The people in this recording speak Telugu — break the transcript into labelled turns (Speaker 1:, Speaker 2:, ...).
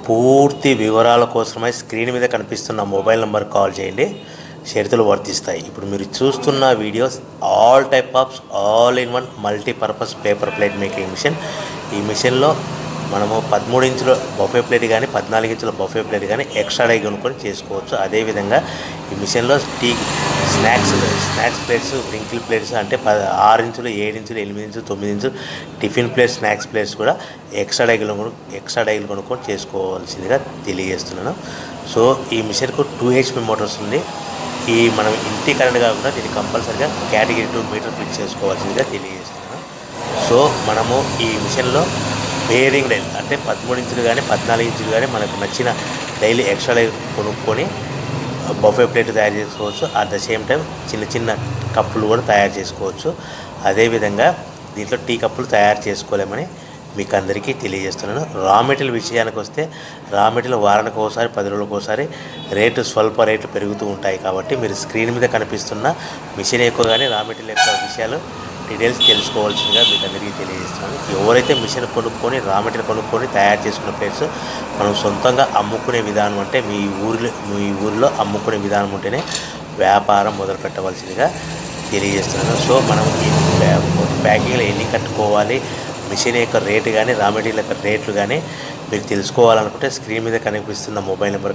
Speaker 1: పూర్తి వివరాల కోసమై స్క్రీన్ మీద కనిపిస్తున్న మొబైల్ నెంబర్ కాల్ చేయండి. షరతులు వర్తిస్తాయి. ఇప్పుడు మీరు చూస్తున్న videos all type of all in one multipurpose paper plate making machine. ఈ మిషన్లో మనము 13 ఇంచుల బఫే ప్లేట్ కానీ 14 ఇంచుల బఫే ప్లేట్ కానీ ఎక్స్ట్రా డై కొనుక్కొని చేసుకోవచ్చు. అదేవిధంగా ఈ మిషన్లో స్నాక్స్ ప్లేట్స్, రింకిల్ ప్లేట్స్ అంటే 6 ఇంచులు, 7 ఇంచులు, 8 ఇంచులు, 9 ఇంచులు టిఫిన్ ప్లేట్స్, స్నాక్స్ ప్లేట్స్ కూడా ఎక్స్ట్రా డైలు కొనుక్కొని చేసుకోవాల్సిందిగా తెలియజేస్తున్నాను. సో ఈ మిషన్కు 2 HP మోటార్స్ ఉంది. మనం ఇంటి కరెంట్ కాకుండా దీన్ని కంపల్సరీగా కేటగిరీ 2 మీటర్ ఫిట్ చేసుకోవాల్సిందిగా తెలియజేస్తున్నాను. సో మనము ఈ మిషన్లో బేరింగ్ డైల్ అంటే 13 ఇంచులు కానీ 14 ఇంచులు కానీ మనకు నచ్చిన డైలీ ఎక్స్ట్రా డై కొనుక్కొని బఫే ప్లేట్ తయారు చేసుకోవచ్చు. అట్ ద సేమ్ టైం చిన్న చిన్న కప్పులు కూడా తయారు చేసుకోవచ్చు. అదేవిధంగా దీంట్లో టీ కప్పులు తయారు చేసుకోలేమని మీకు అందరికీ తెలియజేస్తున్నాను. రా మెటీరియల్ విషయానికి వస్తే రా మెటీరియల్ వారానికి ఒకసారి 10 రోజులకు ఒకసారి స్వల్ప రేట్లు పెరుగుతూ ఉంటాయి. కాబట్టి మీరు స్క్రీన్ మీద కనిపిస్తున్న మిషన్ ఎక్కువ కానీ రా మెటీరియల్ యొక్క విషయాలు డీటెయిల్స్ తెలుసుకోవాల్సిందిగా మీకు అందరికీ తెలియజేస్తున్నాను. ఎవరైతే మిషన్ కొనుక్కొని రా మెటీరియల్ కొనుక్కొని తయారు చేసుకున్న ప్లేట్స్ మనం సొంతంగా అమ్ముకునే విధానం అంటే మీ ఊరిలో అమ్ముకునే విధానం ఉంటేనే వ్యాపారం మొదలు పెట్టవలసిందిగా తెలియజేస్తున్నాను. సో మనం ఈ ప్యాకింగ్లో ఎన్ని కట్టుకోవాలి, మిషన్ యొక్క రేటు కానీ రా మెటీరియల్ యొక్క రేట్లు కానీ మీరు తెలుసుకోవాలనుకుంటే స్క్రీన్ మీద కనిపిస్తున్న మొబైల్ నెంబర్